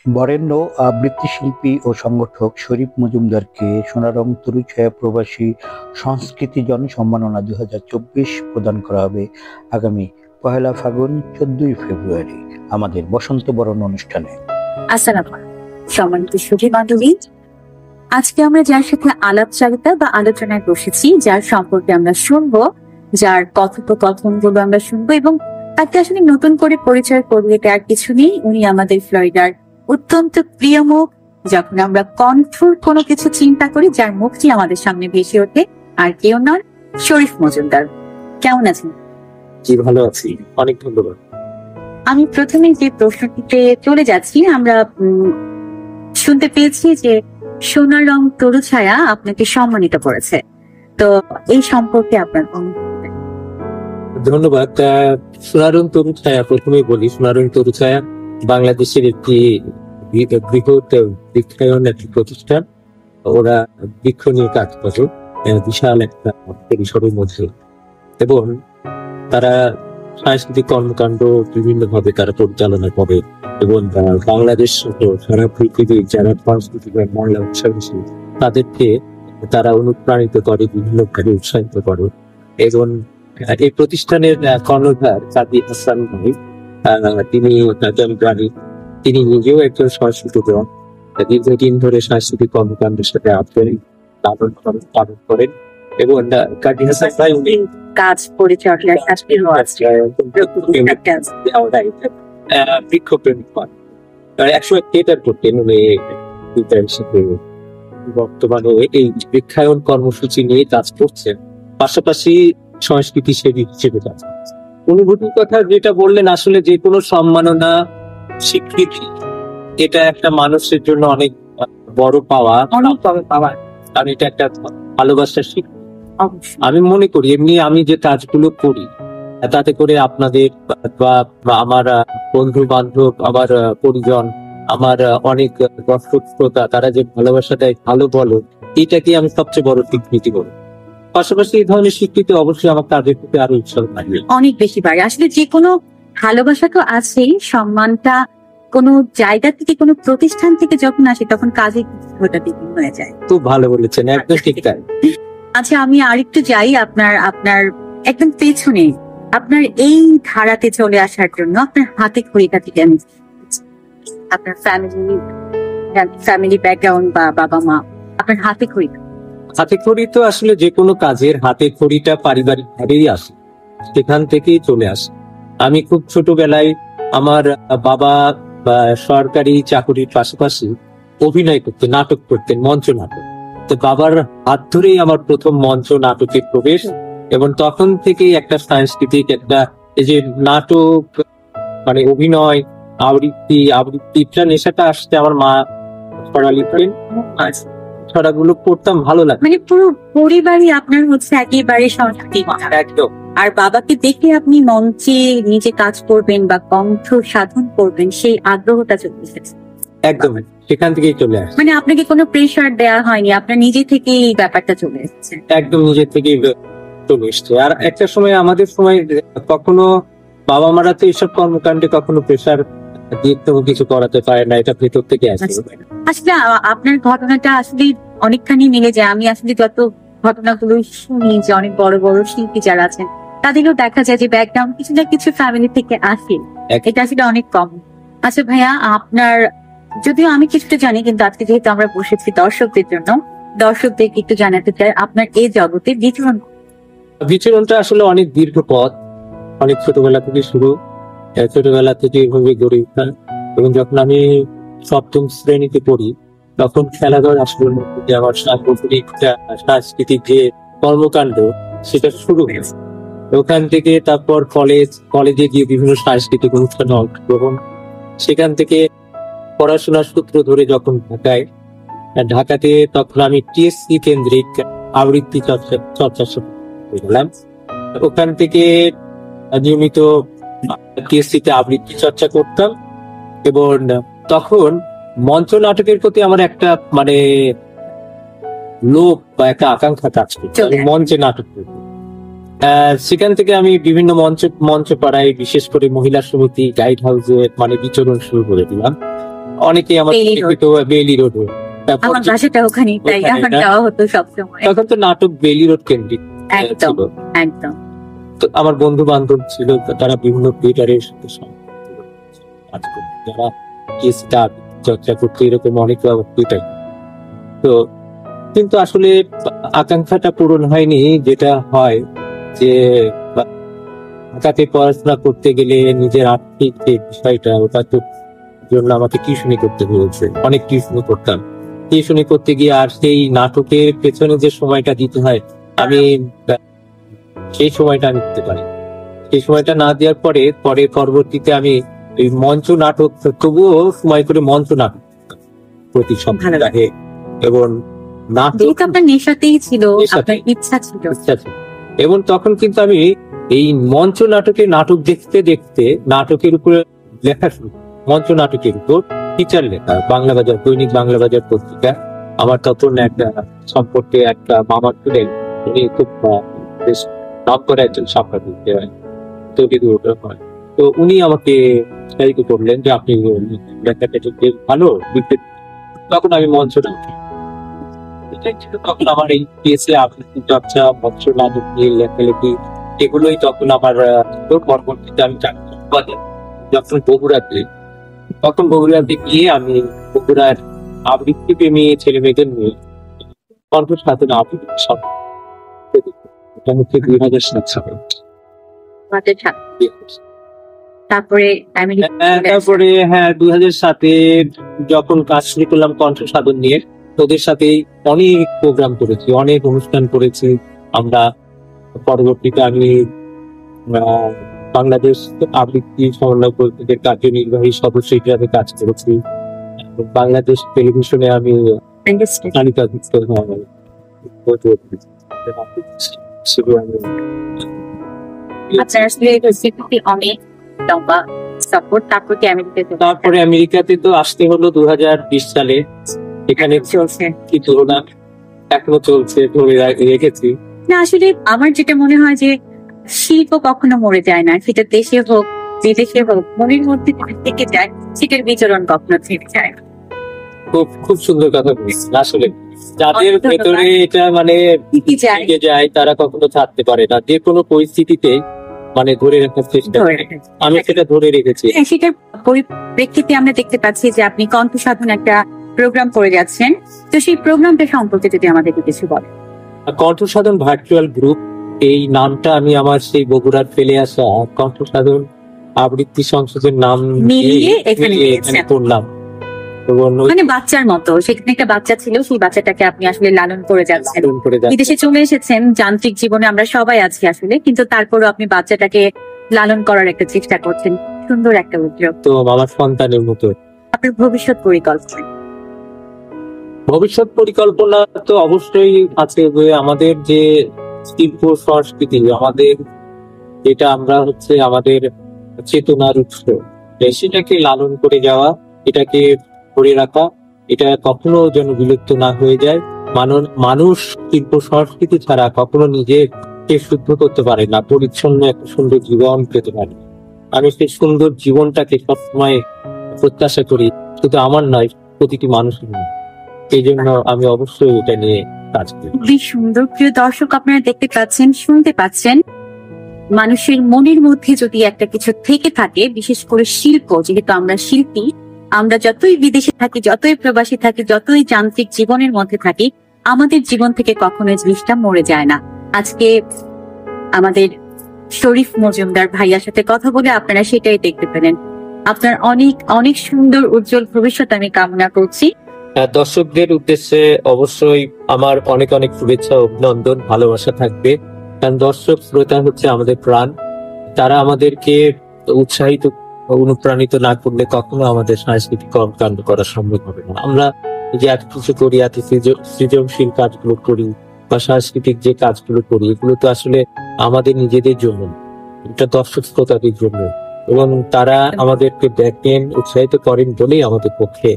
বরেণ্য আবৃত্তিশিল্পী ও সংগঠক শরীফ মজুমদারকে সোনারং তরুছায়া প্রবাসী সংস্কৃতি সম্মাননা 2024 প্রদান করা হবে আগামী 1 ফাল্গুন 14 ফেব্রুয়ারি আমাদের বসন্ত বরণ অনুষ্ঠানে। আসসালামু আলাইকুম সম্মানিত সুধী বান্ধবী, আজকে আমরা যার সাথে আলাপচারিতা বা আলোচনায় বসেছি, যার সম্পর্কে আমরা শুনবো, যার কথোপকথনগুলো আমরা শুনবো এবং তাকে আসলে নতুন করে পরিচয় করলে আর কিছু নেই। উনি আমাদের ফ্লোরিডার অত্যন্ত প্রিয় মুখ। যখন আমরা কণ্ঠর কোনো কিছু চিন্তা করি, যার মুখটি আমাদের সামনে ভেসে ওঠে আর কেউ নন, শরীফ মজুমদার। কেমন আছেন? জি, ভালো আছি, অনেক ধন্যবাদ। আমি প্রথমে যে প্রশ্নটিতে চলে যাচ্ছি, আমরা শুনতে পেয়েছি যে সোনারং তরুছায়া আপনাকে সম্মানিত করেছে, তো এই সম্পর্কে আপনার ধন্যবাদ। সোনারং তরুছায়া, প্রথমেই বলি, সোনারং তরুছায়া বাংলাদেশের একটি বৃহৎ বৃক্ষায়ন একটি প্রতিষ্ঠান। ওরা বৃক্ষ নিয়ে কাজ করে বিশাল একটা পরিসরের মধ্যে, এবং তারা সাংস্কৃতিক কর্মকাণ্ড বিভিন্ন ভাবে তারা পরিচালনা করে, এবং বাংলাদেশ সারা পৃথিবীর যারা সাংস্কৃতিক মহিলা উৎসাহী তাদেরকে তারা অনুপ্রাণিত করে, বিভিন্ন ভাবে উৎসাহিত করে। এবং এই প্রতিষ্ঠানের কর্ণধার কাজী হাসান ভাই, তিনি জানি তিনি নিজেও একজন সংস্কৃতিক, দীর্ঘদিন ধরে সাংস্কৃতিক কর্মকাণ্ডের সাথে পালন করেন। এবং কাজী হাসান ভাই উনি কাজ পরিচর্যার বৃক্ষপ্রেমী হন, 100 থিয়েটার করতেন উনি হিসেবে। বর্তমানে এই বৃক্ষায়ন কর্মসূচি নিয়ে কাজ করছেন, পাশাপাশি সংস্কৃতি সেবী হিসেবে কাজ করছেন। অনুভূতির কথা যেটা বললেন, আসলে যে কোনো সম্মাননা, স্বীকৃতি, এটা একটা মানুষের জন্য অনেক বড় পাওয়া, কারণ এটা একটা ভালোবাসার স্বীকৃতি। আমি মনে করি এমনি আমি যে কাজগুলো করি তাতে করে আপনাদের বা আমার বন্ধু বান্ধব, আমার পরিজন, আমার অনেক দর্শক শ্রোতা, তারা যে ভালোবাসা দেয়, ভালো বলো, এটাকে আমি সবচেয়ে বড় স্বীকৃতি বলি। পাশাপাশি এই ধরনের স্বীকৃতি অবশ্যই আমার কাজের প্রতি আরো উৎসাহ বাড়বে, অনেক বেশি বাড়ে। আসলে যে কোনো ভালোবাসা তো আছেই, সম্মানটা কোনো জায়গা থেকে, কোনো প্রতিষ্ঠান থেকে যখন আসে তখন কাজে ওটা বিভিন্ন হয়ে যায়। খুব ভালো বলেছেন, একদম ঠিক তাই। আচ্ছা, আমি আরেকটু যাই আপনার একদম পেছনে, আপনার এই ধারাতে চলে আসার জন্য আপনার হাতে খড়িটা থেকে আমি, আপনার ফ্যামিলি ব্যাকগ্রাউন্ড বা বাবা মা, আপনার হাতে খড়ি তো আসলে যে কোনো কাজের হাতে খড়িটা পারিবারিক ভাবেই আসে, সেখান থেকেই চলে আসে। আমি খুব ছোটবেলায় আমার বাবা সরকারি চাকুরির পাশাপাশি অভিনয় করতেন, নাটক করতেন, মঞ্চ নাটক। তো বাবার হাত ধরেই আমার প্রথম মঞ্চ নাটকের প্রবেশ, এবং তখন থেকেই একটা সাংস্কৃতিক একটা এই যে নাটক মানে অভিনয়, আবৃত্তিটা নেশাটা আসছে। আমার মা ছড়া লিখতেন, ছড়াগুলো পড়তাম, ভালো লাগে। মানে পুরো পরিবারই আপনার হচ্ছে একেবারে সংস্কৃতি, একদম। আর বাবাকে দেখে আপনি মঞ্চে নিজে কাজ করবেন বা কণ্ঠ সাধন করবেন, সেই আগ্রহটা চলে এসেছে। একদম, সেখান থেকেই চলে আসে। মানে আপনাকে কোনো প্রেশার দেওয়া হয়নি, আপনার নিজে থেকে এই ব্যাপারটা চলে এসেছে। একদম নিজে থেকেই চলে এসছে। আর একটা সময়, আমাদের সময়, কখনো বাবা মারা তো এইসব কর্মকাণ্ডে কখনো প্রেশার দিয়ে কিছু করাতে পারে না, এটা ভেতর থেকে আসে। আসলে আপনার ঘটনাটা আসলে অনেকখানি মিলে যায়। আমি আসলে যত ঘটনাগুলো শুনি যে অনেক বড় বড় শিল্পী যারা আছেন, তাদেরও দেখা যায় যে ব্যাকগ্রাউন্ড কিছু না কিছু ফ্যামিলি থেকে আসে, এটা আসলে অনেক কম। আচ্ছা ভাইয়া, আপনার, যদিও আমি কিছুটা জানি, কিন্তু আজকে যেহেতু আমরা বসেছি দর্শকদের জন্য, দর্শকদেরকে একটু জানাতে চাই আপনার এই জগতে বিচরণটা আসলে অনেক দীর্ঘ পথ, অনেক ছোটবেলা থেকে শুরু, ছোটবেলা থেকে এভাবে গড়ে ওঠা। এবং যখন আমি 7ম শ্রেণীতে পড়ি, তখন খেলাধুলার আসলে আমার সাংস্কৃতিক যে কর্মকাণ্ড সেটা শুরু হয়েছে। ওখান থেকে তারপর কলেজে গিয়ে বিভিন্ন সাংস্কৃতিক অনুষ্ঠানে অংশগ্রহণ, সেখান থেকে পড়াশোনার সূত্র ধরে যখন ঢাকাতে তখন আমি টিএসসি কেন্দ্রিক আবৃত্তি চর্চা শুরু করলাম। ওখান থেকে নিয়মিত টিএসসিতে আবৃত্তি চর্চা করতাম, এবং তখন মঞ্চ নাটকের প্রতি আমার একটা মানে লোভ বা একটা আকাঙ্ক্ষা কাজ করতো, মঞ্চে নাটক করতে। সেখান থেকে আমি বিভিন্ন মঞ্চ পাড়ায়, বিশেষ করে মহিলা সমিতি, গাইড হাউসে মানে বিচরণ শুরু করে দিলাম। অনেকেই আমার বেইলি রোড। পরিচিত বেইলি রোডে। আমার বাসাটা ওখানেই, তাই ওখানে আমার না? যাওয়া হতো সবসময়। তখন তো নাটক বেইলি রোড কেন্দ্রিক একদম ছিল। একদম। তো আমার বন্ধু বান্ধব ছিল, তো তারা বিভিন্ন থিয়েটারের সাথে কাজ করতো, যারা স্টার চর্চা করতো, এরকম অনেক থিয়েটার। তো কিন্তু আসলে আকাঙ্ক্ষাটা পূরণ হয়নি। যেটা হয় যে ঢাকাতে পড়াশোনা করতে গেলে নিজের আর্থিক যে বিষয়টা, ওটা তো জন্য আমাকে টিউশনি করতে হয়েছে, অনেক টিউশনি করতাম। টিউশনি করতে গিয়ে আর সেই নাটকের পেছনে যে সময়টা দিতে হয়, আমি সেই সময়টা আমি দিতে পারি। সেই সময়টা না দেওয়ার পরে পরবর্তীতে আমি এই মঞ্চ নাটক, তবুও সময় করে মঞ্চ নাটক প্রতি সপ্তাহে, এবং নাটক যেহেতু আপনার নেশাতেই ছিল, নেশাতেই। আপনার ইচ্ছা ছিল। ইচ্ছা ছিল। এবং তখন কিন্তু আমি এই মঞ্চ নাটক দেখতে দেখতে নাটকের উপরে লেখা শুরু করি। মঞ্চ নাটকের উপর টিচার লেখা, বাংলা বাজার, দৈনিক বাংলা বাজার পত্রিকা। আমার তখন একটা সম্পর্কে একটা মামার ছিলেন, উনি খুব বেশ নাম করা একজন সাংবাদিক, তৈরি হয়। তো উনি আমাকে উৎসাহিত করলেন যে আপনি লেখাটা বেশ ভালো লিখতে। তখন আমি মঞ্চ নাটক, এটাই ছিল তখন আমার এই পিএসএ আবৃত্তি চর্চা, মঞ্চ নাটক নিয়ে লেখালেখি, এগুলোই তখন আমার পরবর্তীতে আমি চাকরি পাই যখন বগুড়াতে। তখন বগুড়াতে গিয়ে আমি বগুড়ার আবৃত্তি প্রেমী ছেলে মেয়েদের নিয়ে কণ্ঠ সাধনা আবৃত্তি সব, এটা হচ্ছে 2007 সালে। আমাদের সাথে। তারপরে আমেরিকা তারপরে 2007-এ যখন কাজ শুরু করলাম কণ্ঠ সাধন নিয়ে, তোদের সাথে অনেক প্রোগ্রাম করেছি, অনেক অনুষ্ঠান করেছি আমরা। পরবর্তীতে আমি বাংলাদেশ আবৃত্তি সমন্বয় পরিষদের কার্যনির্বাহী সদস্য হিসেবে কাজ করেছি। বাংলাদেশ টেলিভিশনে আমি তালিকাভুক্ত আপনার আসলে রেসিপি অনেক লম্বা সাপোর্ট। তারপর কি আমেরিকাতে তারপরে আমেরিকাতে তো আসতে হলো 2020 সালে। এখানে চলছে? কি তুলনা, এখনো চলছে, ধরে রেখেছি। না, আসলে আমার যেটা মনে হয় যে শিল্প কখনো মরে যায় না, সেটা দেশে হোক বিদেশে হোক, মনের মধ্যে যেটা থেকে যায় সেটার বিচরণ কখনো থেকে যায় না। খুব খুব সুন্দর কথা বলেছেন। আসলে যাদের অদ্ভুত ভেতরে এটা মানে থেকে যায়, থেকে যায়, তারা কখনো ছাড়তে পারে না, যে কোনো পরিস্থিতিতে মানে ধরে রাখার চেষ্টা ধরে করে। রাখে। আমি সেটা ধরে রেখেছি। হ্যাঁ, সেটার পরিপ্রেক্ষিতে আমরা দেখতে পাচ্ছি যে আপনি কণ্ঠ সাধন একটা প্রোগ্রাম করে যাচ্ছেন। তো সেই প্রোগ্রামটা সম্পর্কে যদি আমাদেরকে কিছু বলেন। কণ্ঠ সাধন ভার্চুয়াল গ্রুপ, এই নামটা আমি আমার সেই বগুড়ার ফেলে আসা কণ্ঠ সাধন আবৃত্তি সংসদের নাম মিলিয়ে এখানে মিলিয়ে দিয়েছেন। এখানে করলাম। এবং ওই মানে বাচ্চার মতো, সেখানে একটা বাচ্চা ছিল, সেই বাচ্চাটাকে আপনি আসলে লালন করে যাচ্ছেন। সাধন করে যাচ্ছি। বিদেশে চলে এসেছেন, যান্ত্রিক জীবনে আমরা সবাই আছি আসলে, কিন্তু তারপরও আপনি বাচ্চাটাকে লালন করার একটা চেষ্টা করছেন। সুন্দর একটা উদ্যোগ। তো আমার সন্তানের মতো। আপনার ভবিষ্যৎ পরিকল্পনা? ভবিষ্যৎ পরিকল্পনা তো অবশ্যই আছে, যে আমাদের যে শিল্প সংস্কৃতি, আমাদের যেটা আমরা হচ্ছে আমাদের চেতনার উৎস, সেটাকে লালন করে যাওয়া, এটাকে ধরে রাখা, এটা কখনো যেন বিলুপ্ত না হয়ে যায়। মানুষ শিল্প সংস্কৃতি ছাড়া কখনো নিজেকে শুদ্ধ করতে পারে না, পরিচ্ছন্ন একটা সুন্দর জীবন পেতে পারে। আমি সেই সুন্দর জীবনটাকে সবসময় প্রত্যাশা করি, শুধু আমার নয়, প্রতিটি মানুষের নয়। এই জন্য আমি অবশ্যই এটা নিয়ে কাজ করি। খুবই সুন্দর। প্রিয় দর্শক, আপনারা দেখতে পাচ্ছেন, শুনতে পাচ্ছেন, মানুষের মনের মধ্যে যদি একটা কিছু থেকে থাকে, বিশেষ করে শিল্প, যেহেতু আমরা শিল্পী, আমরা যতই বিদেশে থাকি, যতই প্রবাসী থাকি, যতই যান্ত্রিক জীবনের মধ্যে থাকি, আমাদের জীবন থেকে কখনোই জিনিসটা মরে যায় না। আজকে আমাদের শরীফ মজুমদার ভাইয়ার সাথে কথা বলে আপনারা সেটাই দেখতে পেলেন। আপনার অনেক অনেক সুন্দর উজ্জ্বল ভবিষ্যৎ আমি কামনা করছি। দর্শকদের উদ্দেশ্যে অবশ্যই আমার অনেক অনেক শুভেচ্ছা, অভিনন্দন, ভালোবাসা থাকবে। কারণ দর্শক শ্রোতা হচ্ছে আমাদের প্রাণ। তারা আমাদেরকে উৎসাহিত, অনুপ্রাণিত না করলে কখনো আমাদের সাংস্কৃতিক কর্মকাণ্ড করা সম্ভব হবে না। আমরা যে এত কিছু করি, এত সৃজনশীল কাজগুলো করি বা সাংস্কৃতিক যে কাজগুলো করি, এগুলো তো আসলে আমাদের নিজেদের জন্য, এটা দর্শক শ্রোতাদের জন্য, এবং তারা আমাদেরকে দেখেন, উৎসাহিত করেন বলেই আমাদের পক্ষে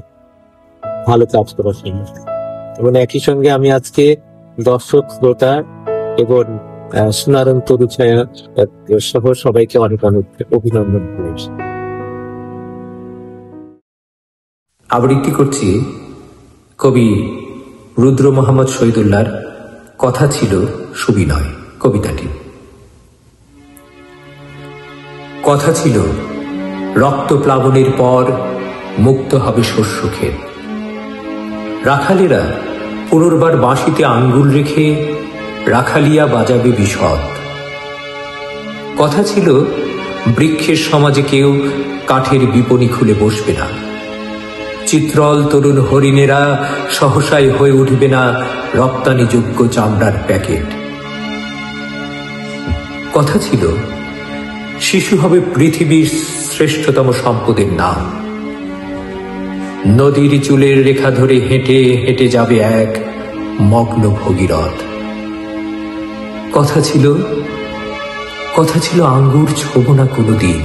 ভালো কাজ করা সম্ভব। এবং একই সঙ্গে আমি আজকে দর্শক শ্রোতা এবং সোনারং তরুছায়া সহ সবাইকে অনেক অনেক অভিনন্দন করেছি। আবৃত্তি করছি কবি রুদ্র মোহাম্মদ শহীদুল্লাহর কথা ছিল সুবিনয় কবিতাটি। কথা ছিল রক্ত প্লাবনের পর মুক্ত হবে শস্য ক্ষেত, রাখালেরা পুনর্বার বাঁশিতে আঙ্গুল রেখে রাখালিয়া বাজাবে বিশদ। কথা ছিল বৃক্ষের সমাজে কেউ কাঠের বিপণী খুলে বসবে না, চিত্রল তরুণ হরিণেরা সহসায় হয়ে উঠবে না রপ্তানিযোগ্য চামড়ার প্যাকেট। কথা ছিল শিশু হবে পৃথিবীর শ্রেষ্ঠতম সম্পদের নাম, নদীর চুলের রেখা ধরে হেঁটে হেঁটে যাবে এক মগ্ন ভগীরথ। কথা ছিল আঙ্গুর ছোব না কোনোদিন,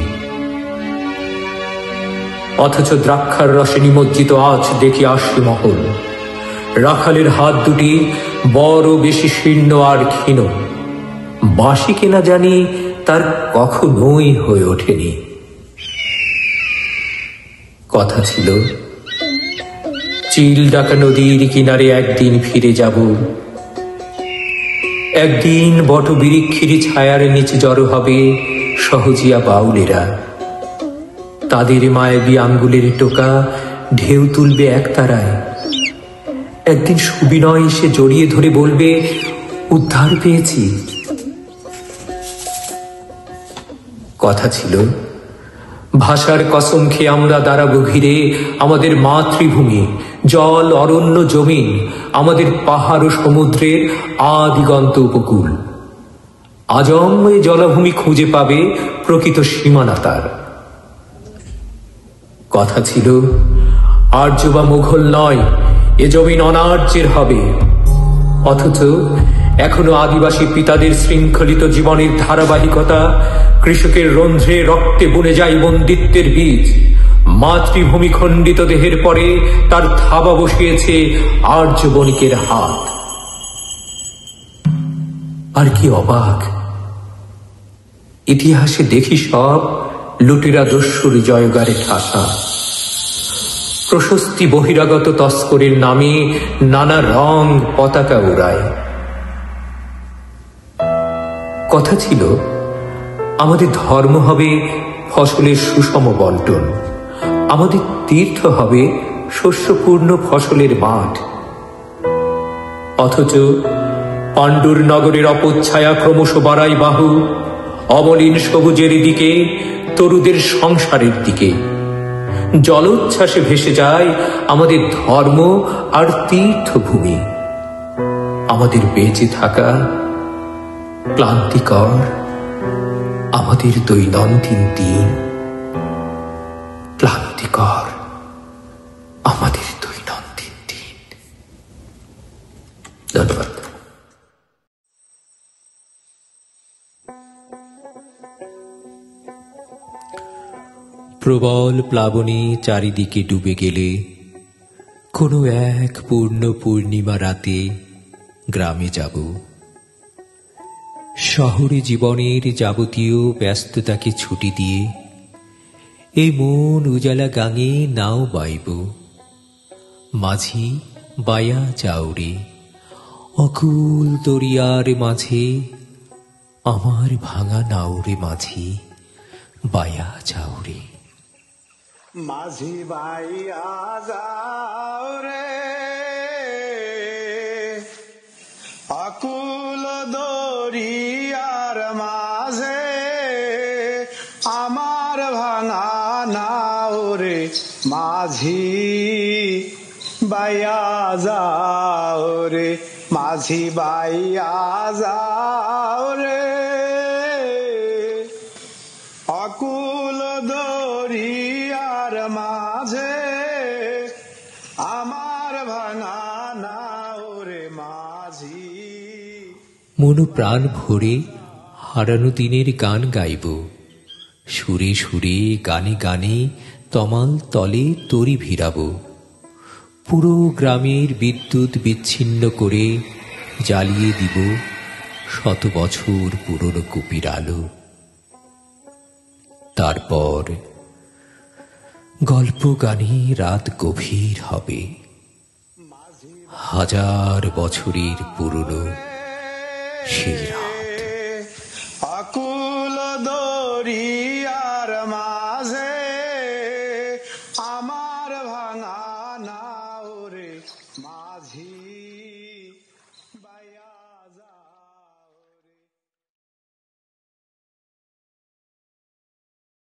অথচ দ্রাক্ষার রসে নিমজ্জিত আজ দেখি আসি মহল। রাখালের হাত দুটি বড় বেশি শীর্ণ আর ক্ষীণ, বাঁশি কেনা জানি তার কখনোই হয়ে ওঠেনি। কথা ছিল চিল ডাকা নদীর কিনারে একদিন ফিরে যাব, একদিন বটবৃক্ষের ছায়ার নিচে জড়ো হবে সহজিয়া বাউলেরা, তাদের মায়াবী আঙ্গুলের টোকা ঢেউ তুলবে একতারায়। একদিন সুবিনয় এসে জড়িয়ে ধরে বলবে উদ্ধার পেয়েছি। কথা ছিল ভাষার কসম খেয়ে আমরা দাঁড়াবো ঘিরে আমাদের মাতৃভূমি, জল অরণ্য জমিন, আমাদের পাহাড় ও সমুদ্রের আদিগন্ত উপকূল। আজন্মে জলাভূমি খুঁজে পাবে প্রকৃত সীমানা তার। কথা ছিল আর্য বা মুঘল নয়, এ জমিন অনার্যের হবে। অথচ এখনো আদিবাসী পিতাদের শৃঙ্খলিত জীবনের ধারাবাহিকতা, কৃষকের রন্ধ্রে রক্তে বুনে যায় বন্দিত্বের বীজ। মাতৃভূমি খণ্ডিত দেহের পরে তার থাবা বসিয়েছে আর্য বণিকের হাত। আর কি অবাক, ইতিহাসে দেখি সব লুটেরা দস্যুর জয়গারে ঠাসা। প্রশস্তি বহিরাগত তস্করের নামে নানা রং পতাকা উড়ায়। কথা ছিল আমাদের ধর্ম হবে ফসলের সুষম বন্টন, আমাদের তীর্থ হবে শস্যপূর্ণ ফসলের মাঠ। অথচ পাণ্ডুর নগরের অপচ্ছায়া ক্রমশ বাড়াই বাহু, অমলিন সবুজের দিকে, তরুদের সংসারের দিকে। জলোচ্ছ্বাসে ভেসে যায় আমাদের ধর্ম আর তীর্থভূমি। আমাদের বেঁচে থাকা ক্লান্তিকর, আমাদের দৈনন্দিন দিন ক্লান্তিকর, আমাদের দৈনন্দিন দিন। ধন্যবাদ। প্রবল প্লাবনে চারিদিকে ডুবে গেলে কোনো এক পূর্ণ পূর্ণিমা রাতে গ্রামে যাব। শহরে জীবনের যাবতীয় ব্যস্ততাকে ছুটি দিয়ে এই মন উজালা গাঙে নাও বাইব। মাঝি বায়া চাউরে অকুল দরিয়ার মাঝে, আমার ভাঙা নাউরে মাঝি বায়া চাউরে। মাঝি বাইয়া যাও রে অকুল দরিয়ার মাঝে, আমার ভাঙা নাও রে মাঝি বাইয়া যাও রে, মাঝি বাইয়া যাও রে অকুল দরিয়ার মাঝে, আমার ভাঙা নাও রে মাঝি। মনু প্রাণ ভরে হারানো দিনের গান গাইব, সুরে সুরে গানে গানে তমাল তলে তরি ভিড়াব। পুরো গ্রামের বিদ্যুৎ বিচ্ছিন্ন করে জ্বালিয়ে দিব 100 বছর পুরনো কুপির আলো। তারপর গল্প গানে রাত গভীর হবে, হাজার বছরের পুরনো সেই রাত।